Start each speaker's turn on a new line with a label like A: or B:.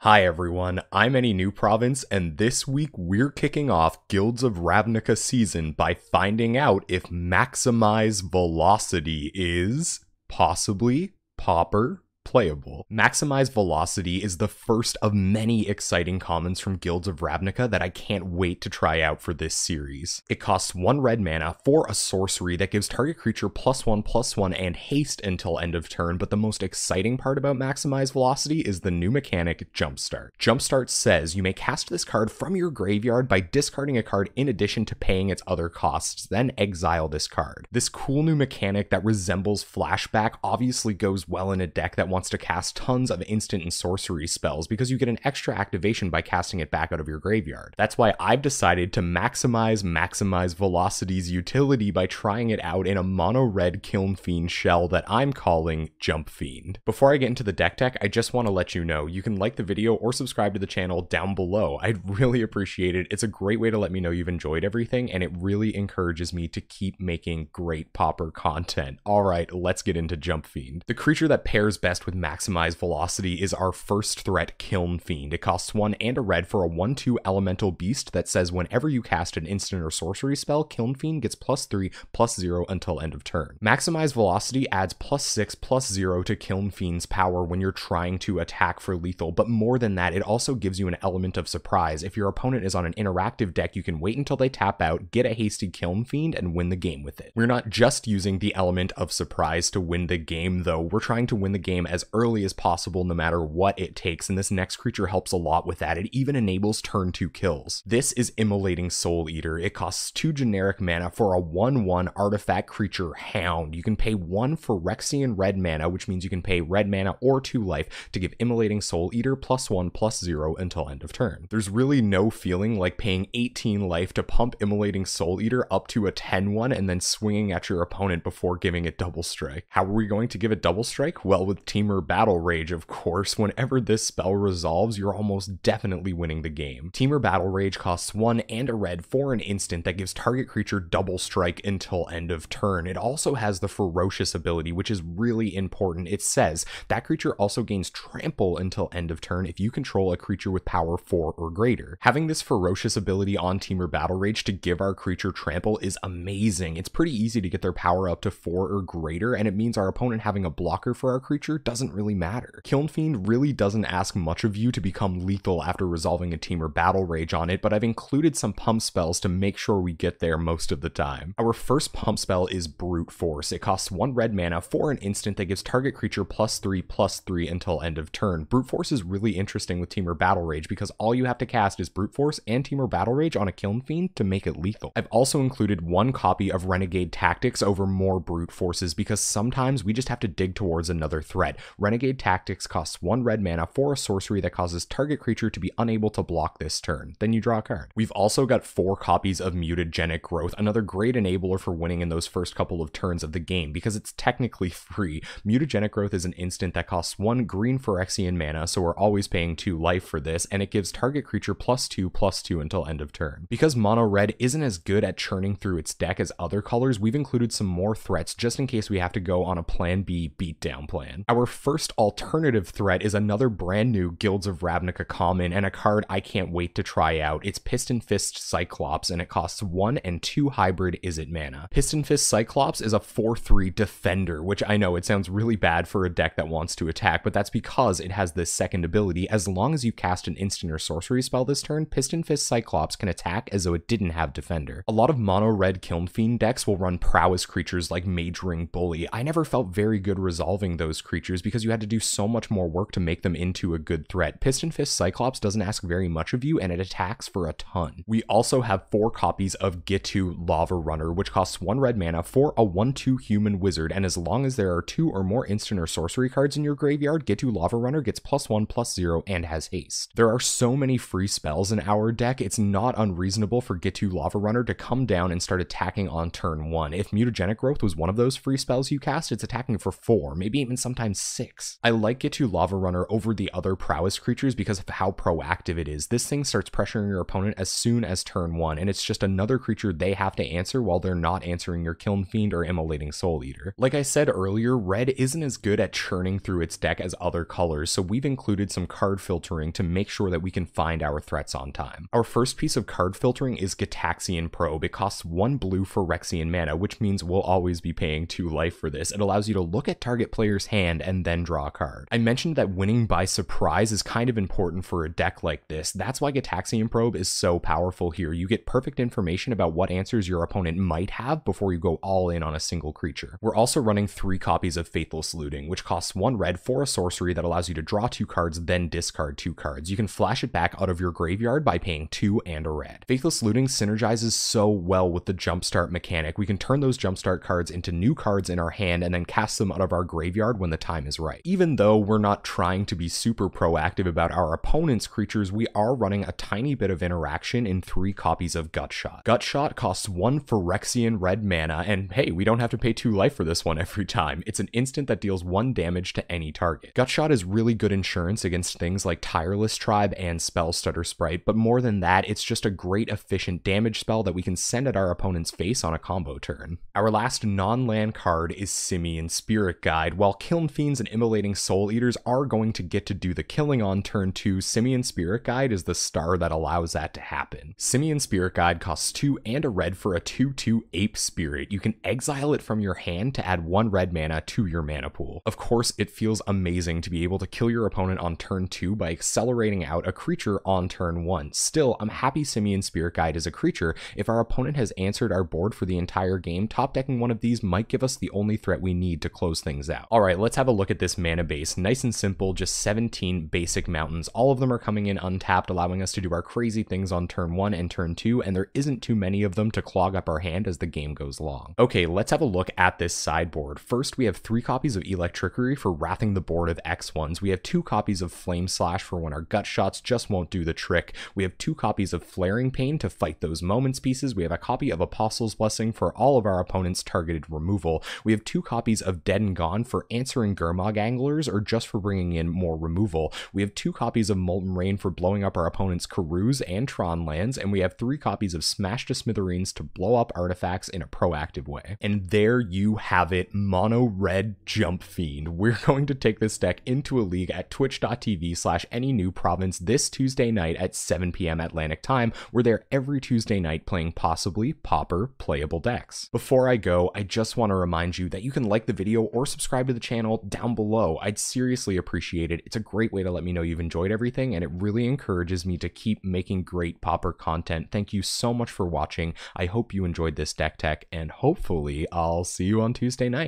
A: Hi everyone, I'm Any New Province, and this week we're kicking off Guilds of Ravnica season by finding out if Maximize Velocity is possibly Pauper Playable. Maximize Velocity is the first of many exciting commons from Guilds of Ravnica that I can't wait to try out for this series. It costs 1 red mana for a sorcery that gives target creature +1/+1 and haste until end of turn, but the most exciting part about Maximize Velocity is the new mechanic, Jumpstart. Jumpstart says you may cast this card from your graveyard by discarding a card in addition to paying its other costs, then exile this card. This cool new mechanic that resembles Flashback obviously goes well in a deck that wants to cast tons of instant and sorcery spells because you get an extra activation by casting it back out of your graveyard. That's why I've decided to maximize Velocity's utility by trying it out in a mono red Kiln Fiend shell that I'm calling Jump Fiend. Before I get into the deck tech, I just want to let you know you can like the video or subscribe to the channel down below. I'd really appreciate it. It's a great way to let me know you've enjoyed everything, and it really encourages me to keep making great Pauper content. Alright, let's get into Jump Fiend. The creature that pairs best with Maximize Velocity is our first threat, Kiln Fiend. It costs 1 and a red for a 1/2 elemental beast that says whenever you cast an instant or sorcery spell, Kiln Fiend gets +3/+0 until end of turn. Maximize Velocity adds +6/+0 to Kiln Fiend's power when you're trying to attack for lethal, but more than that, it also gives you an element of surprise. If your opponent is on an interactive deck, you can wait until they tap out, get a hasty Kiln Fiend, and win the game with it. We're not just using the element of surprise to win the game though, we're trying to win the game as early as possible no matter what it takes, and this next creature helps a lot with that. It even enables turn 2 kills. This is Immolating Soul Eater. It costs 2 generic mana for a 1/1 artifact creature Hound. You can pay 1 for Rexian red mana, which means you can pay red mana or 2 life to give Immolating Soul Eater +1/+0 until end of turn. There's really no feeling like paying 18 life to pump Immolating Soul Eater up to a 10/1 and then swinging at your opponent before giving it double strike. How are we going to give it double strike? Well, with Temur Battle Rage, of course. Whenever this spell resolves, you're almost definitely winning the game. Temur Battle Rage costs 1 and a red for an instant that gives target creature double strike until end of turn. It also has the Ferocious ability, which is really important. It says that creature also gains trample until end of turn if you control a creature with power 4 or greater. Having this Ferocious ability on Temur Battle Rage to give our creature trample is amazing. It's pretty easy to get their power up to 4 or greater, and it means our opponent having a blocker for our creature doesn't really matter. Kiln Fiend really doesn't ask much of you to become lethal after resolving a Temur Battle Rage on it, but I've included some pump spells to make sure we get there most of the time. Our first pump spell is Brute Force. It costs 1 red mana for an instant that gives target creature +3/+3 until end of turn. Brute Force is really interesting with Temur Battle Rage because all you have to cast is Brute Force and Temur Battle Rage on a Kiln Fiend to make it lethal. I've also included 1 copy of Renegade Tactics over more Brute Forces because sometimes we just have to dig towards another threat. Renegade Tactics costs 1 red mana for a sorcery that causes target creature to be unable to block this turn. Then you draw a card. We've also got 4 copies of Mutagenic Growth, another great enabler for winning in those first couple of turns of the game because it's technically free. Mutagenic Growth is an instant that costs 1 green Phyrexian mana, so we're always paying 2 life for this, and it gives target creature +2/+2 until end of turn. Because mono red isn't as good at churning through its deck as other colors, we've included some more threats just in case we have to go on a plan B beatdown plan. Our first alternative threat is another brand new Guilds of Ravnica common and a card I can't wait to try out. It's Piston Fist Cyclops, and it costs 1 and 2 hybrid Izzet mana. Piston Fist Cyclops is a 4/3 defender, which I know it sounds really bad for a deck that wants to attack, but that's because it has this second ability. As long as you cast an instant or sorcery spell this turn, Piston Fist Cyclops can attack as though it didn't have defender. A lot of mono red Kiln Fiend decks will run prowess creatures like Mage Ring Bully. I never felt very good resolving those creatures because you had to do so much more work to make them into a good threat. Piston Fist Cyclops doesn't ask very much of you, and it attacks for a ton. We also have 4 copies of Gitu Lava Runner, which costs 1 red mana for a 1/2 human wizard, and as long as there are 2 or more instant or sorcery cards in your graveyard, Gitu Lava Runner gets +1/+0 and has haste. There are so many free spells in our deck, it's not unreasonable for Gitu Lava Runner to come down and start attacking on turn 1. If Mutagenic Growth was one of those free spells you cast, it's attacking for 4, maybe even sometimes 6. I like Get to Lava Runner over the other prowess creatures because of how proactive it is. This thing starts pressuring your opponent as soon as turn 1, and it's just another creature they have to answer while they're not answering your Kiln Fiend or Immolating Soul Eater. Like I said earlier, red isn't as good at churning through its deck as other colors, so we've included some card filtering to make sure that we can find our threats on time. Our first piece of card filtering is Gitaxian Probe. It costs 1 blue for Phyrexian mana, which means we'll always be paying 2 life for this. It allows you to look at target player's hand and then draw a card. I mentioned that winning by surprise is kind of important for a deck like this. That's why Gitaxian Probe is so powerful here. You get perfect information about what answers your opponent might have before you go all in on a single creature. We're also running 3 copies of Faithless Looting, which costs 1 red for a sorcery that allows you to draw 2 cards, then discard 2 cards. You can flash it back out of your graveyard by paying 2 and a red. Faithless Looting synergizes so well with the Jumpstart mechanic. We can turn those Jumpstart cards into new cards in our hand and then cast them out of our graveyard when the time is right. Even though we're not trying to be super proactive about our opponent's creatures, we are running a tiny bit of interaction in 3 copies of Gutshot. Gutshot costs 1 Phyrexian red mana, and hey, we don't have to pay 2 life for this one every time. It's an instant that deals 1 damage to any target. Gutshot is really good insurance against things like Tireless Tribe and Spell Stutter Sprite, but more than that, it's just a great efficient damage spell that we can send at our opponent's face on a combo turn. Our last non-land card is Simian Spirit Guide. While Kiln Fiends and Immolating Soul Eaters are going to get to do the killing on turn 2, Simian Spirit Guide is the star that allows that to happen. Simian Spirit Guide costs 2 and a red for a 2/2 Ape Spirit. You can exile it from your hand to add 1 red mana to your mana pool. Of course, it feels amazing to be able to kill your opponent on turn 2 by accelerating out a creature on turn 1. Still, I'm happy Simian Spirit Guide is a creature. If our opponent has answered our board for the entire game, top decking one of these might give us the only threat we need to close things out. Alright, let's have a look at this mana base. Nice and simple, just 17 basic mountains. All of them are coming in untapped, allowing us to do our crazy things on turn 1 and turn 2, and there isn't too many of them to clog up our hand as the game goes long. Okay, let's have a look at this sideboard. First, we have 3 copies of Electrickery for wrathing the board of X1s. We have 2 copies of Flame Slash for when our Gutshots just won't do the trick. We have 2 copies of Flaring Pain to fight those moments pieces. We have a copy of Apostle's Blessing for all of our opponent's targeted removal. We have 2 copies of Dead and Gone for answering Gurmag Anglers or just for bringing in more removal. We have 2 copies of Molten Rain for blowing up our opponent's Karuz and Tron lands, and we have 3 copies of Smash to Smithereens to blow up artifacts in a proactive way. And there you have it, mono red Jump Fiend. We're going to take this deck into a league at twitch.tv/AnyNewProvince this Tuesday night at 7 p.m. Atlantic time. We're there every Tuesday night playing Possibly Pauper Playable decks. Before I go, I just want to remind you that you can like the video or subscribe to the channel down below. I'd seriously appreciate it. It's a great way to let me know you've enjoyed everything, and it really encourages me to keep making great Pauper content. Thank you so much for watching. I hope you enjoyed this deck tech, and hopefully I'll see you on Tuesday night.